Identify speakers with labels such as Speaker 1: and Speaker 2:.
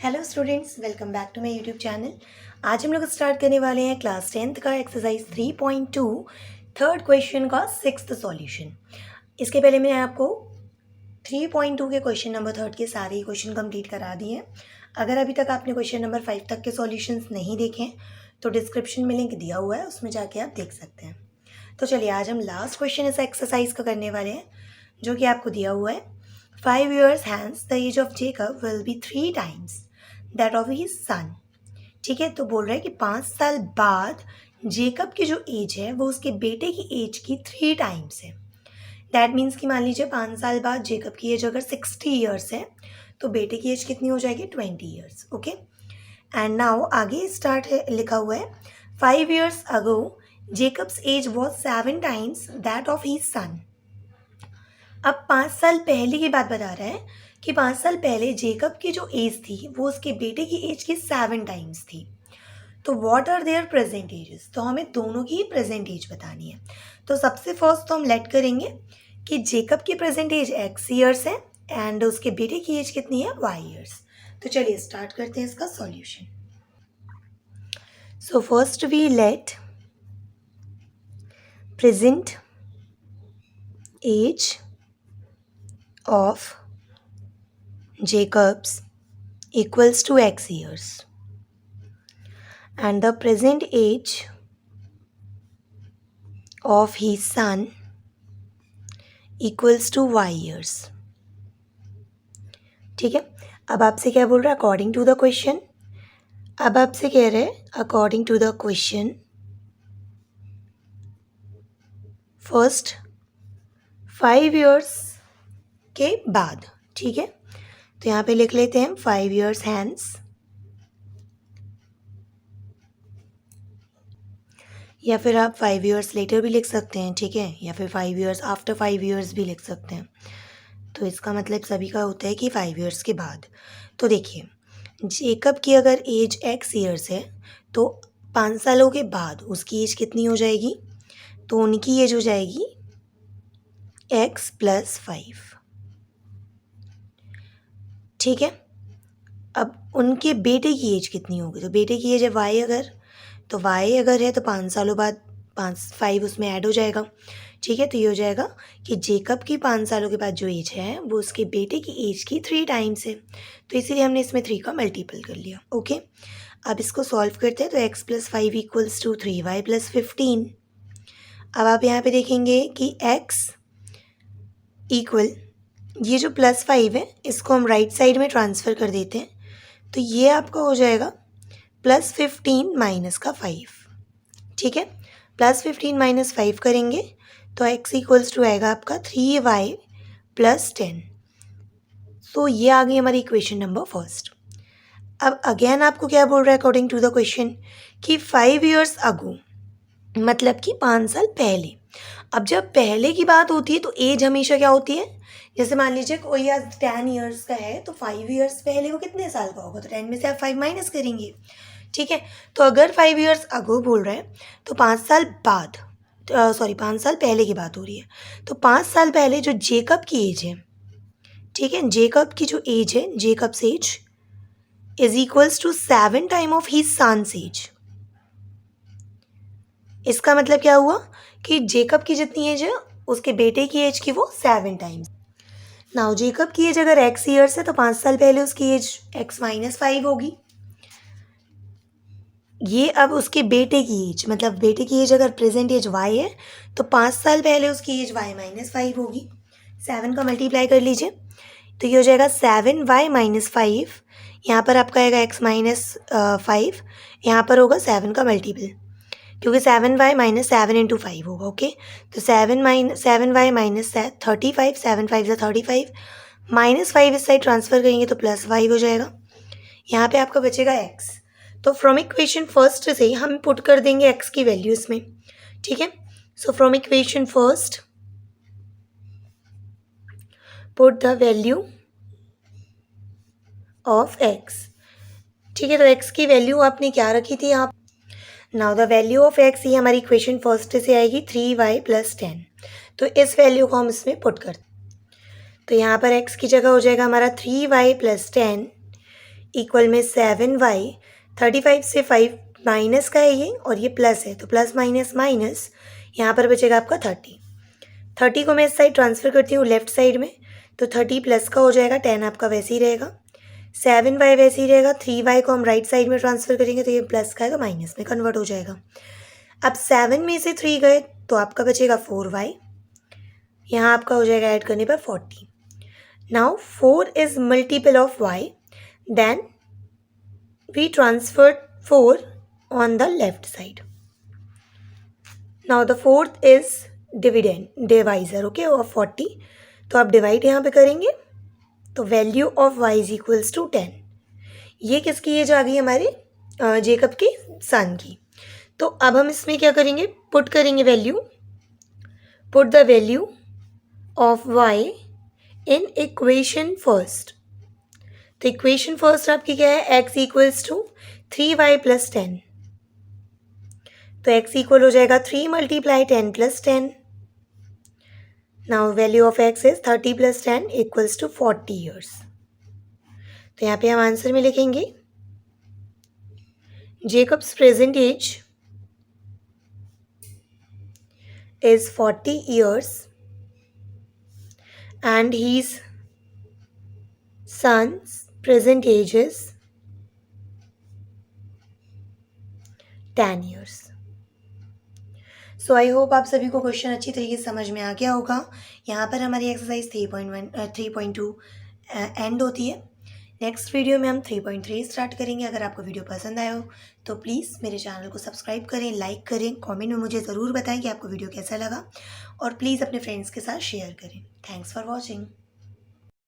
Speaker 1: Hello students, welcome back to my YouTube channel. आज हम लोग स्टार्ट करने वाले हैं क्लास 10th का एक्सरसाइज 3.2 थर्ड क्वेश्चन का सिक्स्थ सॉल्यूशन। इसके पहले मैंने आपको 3.2 के क्वेश्चन नंबर थर्ड के सारे ही क्वेश्चन कंप्लीट करा दिए हैं। अगर अभी तक आपने क्वेश्चन नंबर 5 तक के सॉल्यूशंस नहीं देखे हैं तो डिस्क्रिप्शन में लिंक दिया हुआ है, उसमें जाके आप देख सकते हैं। तो चलिए आज हम लास्ट क्वेश्चन इस एक्सरसाइज का करने वाले हैं, जो कि आपको दिया हुआ है। 5 years hence the age of Jacob will be 3 times that of his son। ठीक है, तो बोल रहा है कि 5 साल बाद जेकब की जो एज है वो उसके बेटे की एज की 3 टाइम्स है। दैट मीन्स कि मान लीजिए 5 साल बाद जेकब की एज अगर 60 ईयर्स है तो बेटे की एज कितनी हो जाएगी, 20 ईयर्स। ओके, एंड नाउ आगे स्टार्ट है, लिखा हुआ है 5 years ago Jacob's age was 7 times that of his son. अब 5 साल पहले की बात बता रहा है कि 5 साल पहले जेकब की जो एज थी वो उसके बेटे की एज की 7 टाइम्स थी। तो what are their present ages, तो हमें दोनों की प्रेजेंट एज बतानी है। तो सबसे फर्स्ट तो हम लेट करेंगे कि जेकब की प्रेजेंट एज x ईयर्स है एंड उसके बेटे की एज कितनी है, y ईयर्स। तो चलिए स्टार्ट करते हैं इसका solution. So first we let present age of Jacob's equals to x years and the present age of his son equals to y years। ठीक है, अब आपसे क्या बोल रहा है, अकॉर्डिंग टू द क्वेश्चन। अब आपसे कह रहे हैं according to the question first 5 years के बाद। ठीक है, तो यहाँ पे लिख लेते हैं 5 years hence, या फिर आप 5 years लेटर भी लिख सकते हैं। ठीक है, या फिर 5 years आफ्टर 5 years भी लिख सकते हैं। तो इसका मतलब सभी का होता है कि 5 years के बाद। तो देखिए, जेकब की अगर एज x ईयर्स है तो 5 सालों के बाद उसकी एज कितनी हो जाएगी, तो उनकी एज हो जाएगी x + 5। ठीक है, अब उनके बेटे की एज कितनी होगी, तो बेटे की एज है y अगर, तो y अगर है तो 5 सालों बाद 5 उसमें ऐड हो जाएगा। ठीक है, तो ये हो जाएगा कि जेकब की 5 सालों के बाद जो एज है वो उसके बेटे की एज की 3 टाइम्स है, तो इसीलिए हमने इसमें 3 का मल्टीपल कर लिया। ओके, अब इसको सॉल्व करते हैं तो x + 5 इक्वल्स टू 3y + 15। अब आप यहाँ पे देखेंगे कि x इक्वल, ये जो +5 है इसको हम राइट साइड में ट्रांसफ़र कर देते हैं, तो ये आपका हो जाएगा +15 माइनस का 5। ठीक है, +15 - 5 करेंगे तो x इक्वल्स टू आएगा आपका 3y + 10। तो ये आ गई हमारी इक्वेशन नंबर फर्स्ट। अब अगेन आपको क्या बोल रहा है अकॉर्डिंग टू द क्वेश्चन कि 5 years अगो, मतलब कि 5 साल पहले। अब जब पहले की बात होती है तो एज हमेशा क्या होती है, जैसे मान लीजिए कोई आज 10 years का है तो 5 years पहले वो कितने साल का होगा, तो 10 में से आप 5 माइनस करेंगे। ठीक है, तो अगर 5 years अगो बोल रहा है तो 5 साल बाद, 5 साल पहले की बात हो रही है, तो 5 साल पहले जो जेकब की एज है, ठीक है, जेकब की जो एज है, Jacob's age is equals to 7 time of his son's age. इसका मतलब क्या हुआ कि जेकब की जितनी एज है उसके बेटे की एज की वो 7 टाइम्स। नाउ जेकब की एज अगर x ईयर्स है तो 5 साल पहले उसकी एज x - 5 होगी। ये अब उसके बेटे की एज, मतलब बेटे की एज अगर प्रेजेंट एज y है तो 5 साल पहले उसकी एज y - 5 होगी। 7 का मल्टीप्लाई कर लीजिए तो ये हो जाएगा 7y - 5। यहाँ पर आपका आएगा x - 5, यहाँ पर होगा 7 का मल्टीपल, क्योंकि 7y - 7 × 5 होगा। ओके, तो 7y - 35, 7 5 = 35, -5 इस साइड ट्रांसफ़र करेंगे तो +5 हो जाएगा। यहाँ पे आपका बचेगा x। तो फ्रॉम इक्वेशन फर्स्ट से हम पुट कर देंगे x की वैल्यू इसमें। ठीक है, so from equation first put the value of x। ठीक है, तो x की वैल्यू आपने क्या रखी थी यहाँ। Now the value of x, ये हमारी इक्वेशन फर्स्ट से आएगी 3y + 10। तो इस वैल्यू को हम इसमें पुट करते, तो यहाँ पर x की जगह हो जाएगा हमारा 3y + 10 इक्वल में 7y, 35 से 5 माइनस का है ये और ये प्लस है, तो प्लस माइनस माइनस, यहाँ पर बचेगा आपका 30 को मैं इस साइड ट्रांसफ़र करती हूँ लेफ्ट साइड में, तो 30 प्लस का हो जाएगा, 10 आपका वैसे ही रहेगा, 7y वैसे ही रहेगा, 3y को हम राइट साइड में ट्रांसफ़र करेंगे तो ये प्लस का है तो माइनस में कन्वर्ट हो जाएगा। अब 7 में से 3 गए तो आपका बचेगा 4y, यहाँ आपका हो जाएगा ऐड करने पर 40। Now 4 is multiple of y, then we transferred 4 on the left side. Now the fourth is divisor okay of 40, तो आप डिवाइड यहाँ पे करेंगे तो value of y is equals to 10। ये किसकी एज आ गई हमारे जेकब के सन की। तो अब हम इसमें क्या करेंगे, पुट करेंगे value, put the value of y in equation first. तो इक्वेशन फर्स्ट आपकी क्या है, x equals to 3y plus 10, तो x इक्वल हो जाएगा 3 multiply 10 plus 10। Now value of x is 30 plus 10 equals to 40 years. तो यहाँ पे हम आंसर में लिखेंगे Jacob's present age is 40 years and his son's present age is 10 years. So I hope आप सभी को क्वेश्चन अच्छी तरीके से समझ में आ गया होगा। यहाँ पर हमारी एक्सरसाइज 3.2 एंड होती है। नेक्स्ट वीडियो में हम 3.3 स्टार्ट करेंगे। अगर आपको वीडियो पसंद आया हो तो प्लीज़ मेरे चैनल को सब्सक्राइब करें, लाइक करें, कमेंट में मुझे ज़रूर बताएं कि आपको वीडियो कैसा लगा और प्लीज़ अपने फ्रेंड्स के साथ शेयर करें। Thanks for watching.